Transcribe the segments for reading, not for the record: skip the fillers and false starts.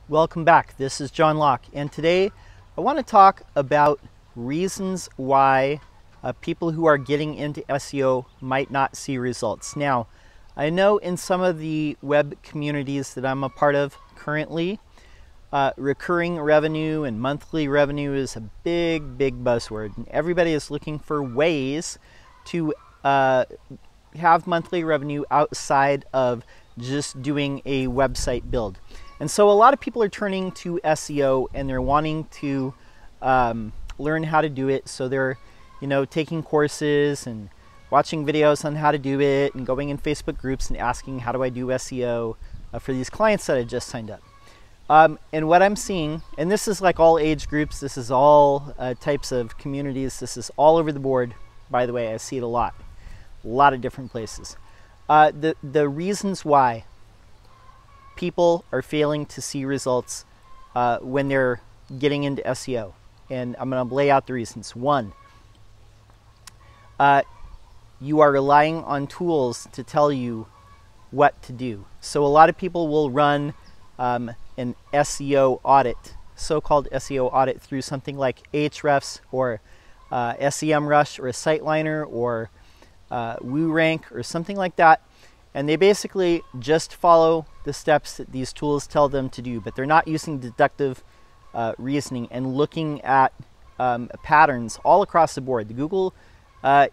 Welcome back. This is John Locke, and today I want to talk about reasons why people who are getting into SEO might not see results. Now, I know in some of the web communities that I'm a part of currently, recurring revenue and monthly revenue is a big buzzword, and everybody is looking for ways to have monthly revenue outside of just doing a website build. And so a lot of people are turning to SEO and they're wanting to learn how to do it. So they're, taking courses and watching videos on how to do it and going in Facebook groups and asking, how do I do SEO for these clients that I just signed up. And what I'm seeing, and this is like all age groups, this is all types of communities, this is all over the board, by the way. I see it a lot of different places. The reasons why people are failing to see results when they're getting into SEO. And I'm going to lay out the reasons. One, you are relying on tools to tell you what to do. So a lot of people will run an SEO audit, so-called SEO audit, through something like Ahrefs or SEMrush or SiteLiner or WooRank or something like that. And they basically just follow the steps that these tools tell them to do, but they're not using deductive reasoning and looking at patterns all across the board. The Google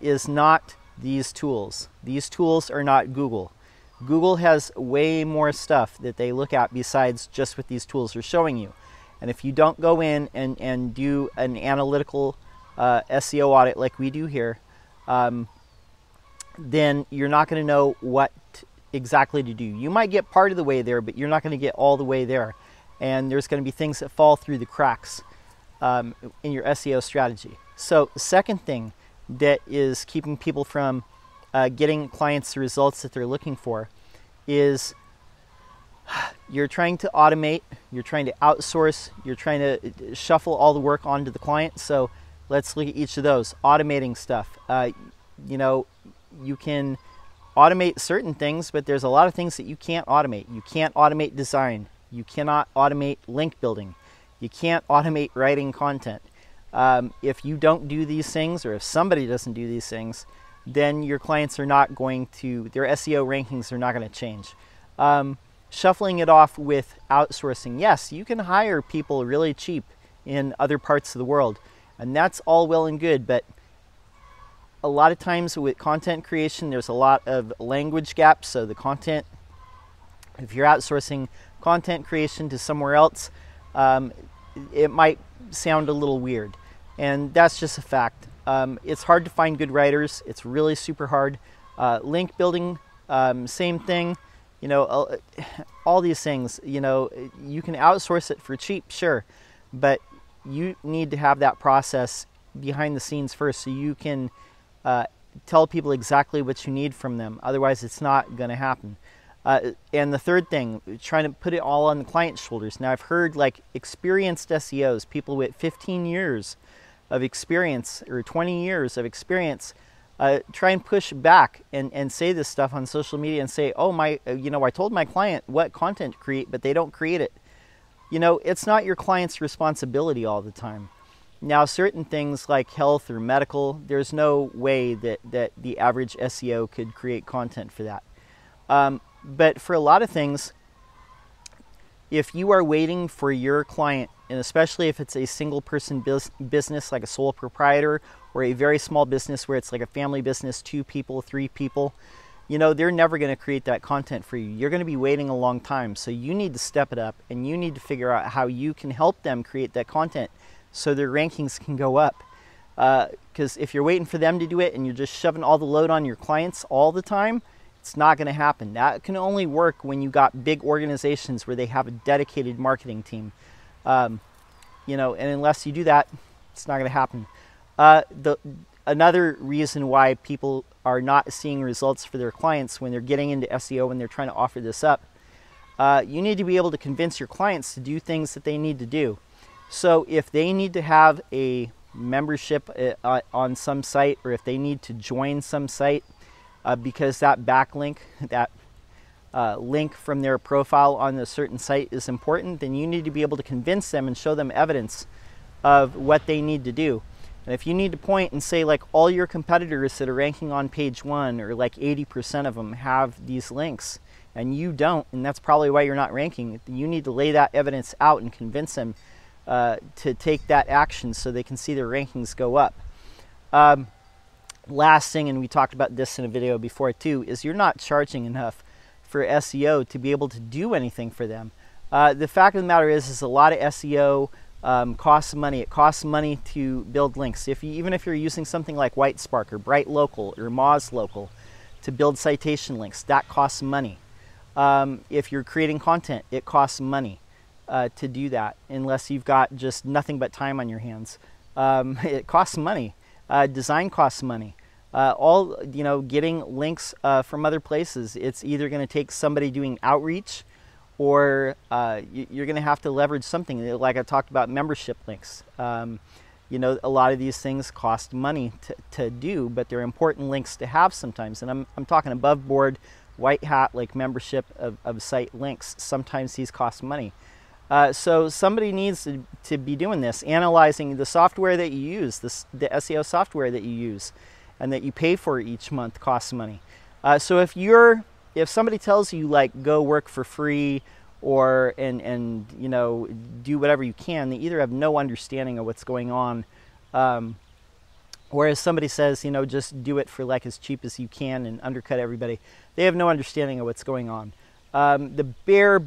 is not these tools. These tools are not Google. Google has way more stuff that they look at besides just what these tools are showing you. And if you don't go in and do an analytical SEO audit like we do here, then you're not going to know what exactly to do. You might get part of the way there, but you're not going to get all the way there. And there's going to be things that fall through the cracks in your SEO strategy. So the second thing that is keeping people from getting clients the results that they're looking for is you're trying to automate, you're trying to outsource, you're trying to shuffle all the work onto the client. So let's look at each of those. Automating stuff. You can automate certain things, but there's a lot of things that you can't automate. You can't automate design. You cannot automate link building. You can't automate writing content. If you don't do these things, or if somebody doesn't do these things, then your clients are not going to, their SEO rankings are not going to change. Shuffling it off with outsourcing. Yes, you can hire people really cheap in other parts of the world, and that's all well and good, but a lot of times with content creation, there's a lot of language gaps. So the content, if you're outsourcing content creation to somewhere else, it might sound a little weird. And that's just a fact. It's hard to find good writers. It's really super hard. Link building, same thing. All these things, you can outsource it for cheap, sure. But you need to have that process behind the scenes first so you can tell people exactly what you need from them. Otherwise, it's not going to happen. And the third thing, trying to put it all on the client's shoulders. Now, I've heard like experienced SEOs, people with 15 years of experience or 20 years of experience, try and push back and say this stuff on social media and say, oh, I told my client what content to create, but they don't create it. It's not your client's responsibility all the time. Now, certain things like health or medical, there's no way that the average SEO could create content for that. But for a lot of things, if you are waiting for your client, and especially if it's a single person business like a sole proprietor or a very small business where it's like a family business, 2 people, 3 people, they're never going to create that content for you. You're going to be waiting a long time. So you need to step it up and you need to figure out how you can help them create that content so their rankings can go up. Because if you're waiting for them to do it and you're just shoving all the load on your clients all the time, it's not going to happen. That can only work when you got big organizations where they have a dedicated marketing team. And unless you do that, it's not going to happen. Another reason why people are not seeing results for their clients when they're getting into SEO, when they're trying to offer this up, you need to be able to convince your clients to do things that they need to do. So if they need to have a membership on some site, or if they need to join some site because that backlink, that link from their profile on a certain site is important, then you need to be able to convince them and show them evidence of what they need to do. And if you need to point and say, like, all your competitors that are ranking on page 1, or like 80% of them have these links, and you don't, and that's probably why you're not ranking, you need to lay that evidence out and convince them to take that action so they can see their rankings go up. Last thing, and we talked about this in a video before too, is you're not charging enough for SEO to be able to do anything for them. The fact of the matter is a lot of SEO costs money. It costs money to build links. Even if you're using something like Whitespark or Bright Local or Moz Local to build citation links, that costs money. If you're creating content, it costs money to do that, unless you've got just nothing but time on your hands. It costs money. Design costs money. Getting links from other places, it's either going to take somebody doing outreach, or you're going to have to leverage something. Like I talked about, membership links. A lot of these things cost money to do, but they're important links to have sometimes. And I'm talking above board, white hat, like membership of site links. Sometimes these cost money. So somebody needs to be doing this, analyzing the software that you use, the SEO software that you use and that you pay for each month costs money. So if somebody tells you, like, go work for free, or and do whatever you can, they either have no understanding of what's going on, whereas somebody says, just do it for like as cheap as you can and undercut everybody. They have no understanding of what's going on. The bare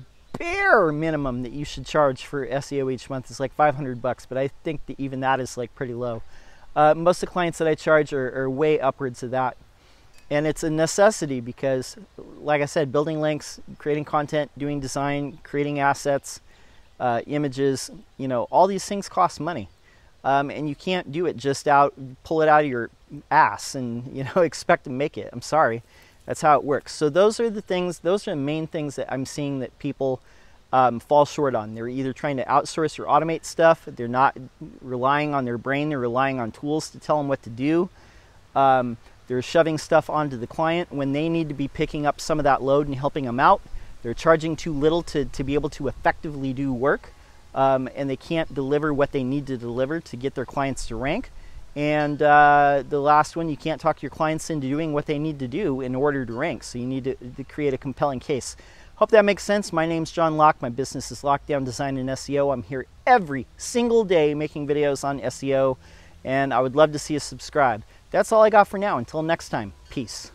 minimum that you should charge for SEO each month is like $500, but I think that even that is like pretty low. Most of the clients that I charge are way upwards of that. And it's a necessity because, like I said, building links, creating content, doing design, creating assets, images, all these things cost money. And you can't do it just pull it out of your ass and, expect to make it. I'm sorry. That's how it works. So those are the main things that I'm seeing that people fall short on. They're either trying to outsource or automate stuff. They're not relying on their brain. They're relying on tools to tell them what to do. They're shoving stuff onto the client when they need to be picking up some of that load and helping them out. They're charging too little to be able to effectively do work, and they can't deliver what they need to deliver to get their clients to rank. And the last one, you can't talk your clients into doing what they need to do in order to rank. So you need to create a compelling case. Hope that makes sense. My name's John Locke. My business is Lockdown Design and SEO. I'm here every single day making videos on SEO, and I would love to see you subscribe. That's all I got for now. Until next time, peace.